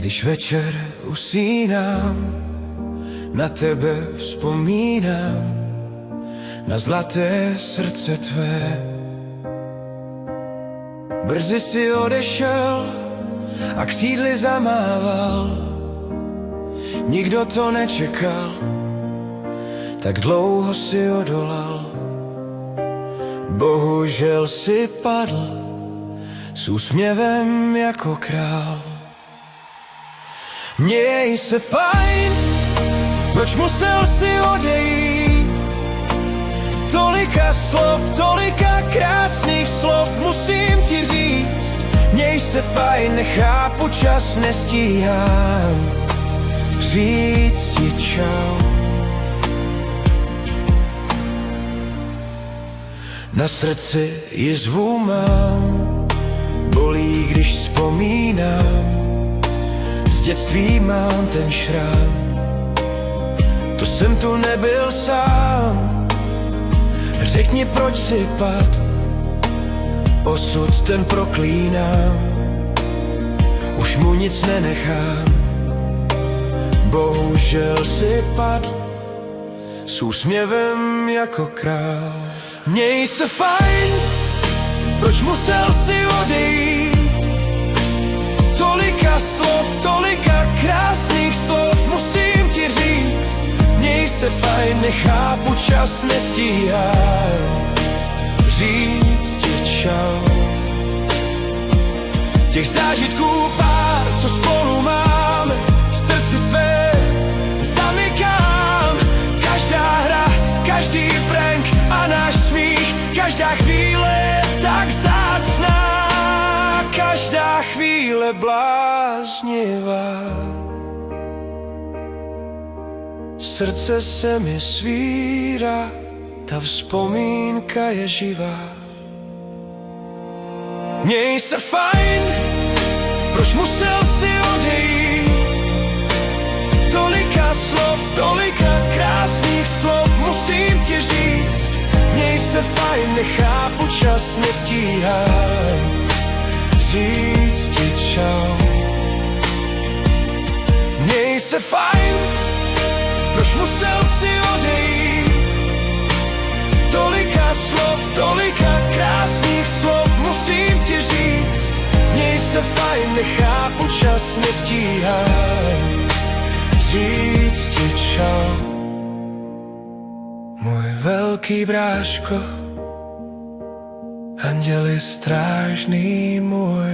Když večer usínám, na tebe vzpomínám, na zlaté srdce tvé. Brzy si odešel a křídly zamával, nikdo to nečekal, tak dlouho si odolal. Bohužel si padl s úsměvem jako král. Měj se fajn, proč musel si odejít? Tolika slov, tolika krásných slov musím ti říct. Měj se fajn, nechápu, čas nestíhám říct ti čau. Na srdci jizvu mám, bolí, když vzpomínám. Z dětství mám ten šrám, to jsem tu nebyl sám. Řekni, proč si pad, osud ten proklínám. Už mu nic nenechám, bohužel si pad s úsměvem jako král. Měj se fajn, proč musel si odejít? Tolika slov, tolika krásných slov musím ti říct. Měj se fajn, nechápu, čas nestíhám říct ti čau. Těch zážitků pár, co spolu máme, v srdci své zamykám. Každá hra, každý prank a náš smích, každá chvíle je tak vzácná, každá chvíle bláznivá. Srdce se mi svírá, ta vzpomínka je živá. Měj se fajn, proč musel si odejít? Tolika slov, tolika krásných slov musím ti říct. Měj se fajn, nechápu, čas nestíhám říct ti čau. Měj se fajn, proč musel si odejít? Tolika slov, tolika krásných slov musím ti říct. Měj se fajn, nechápu, čas nestíhám říct ti čau. Můj velký bráško, anděli strážný můj,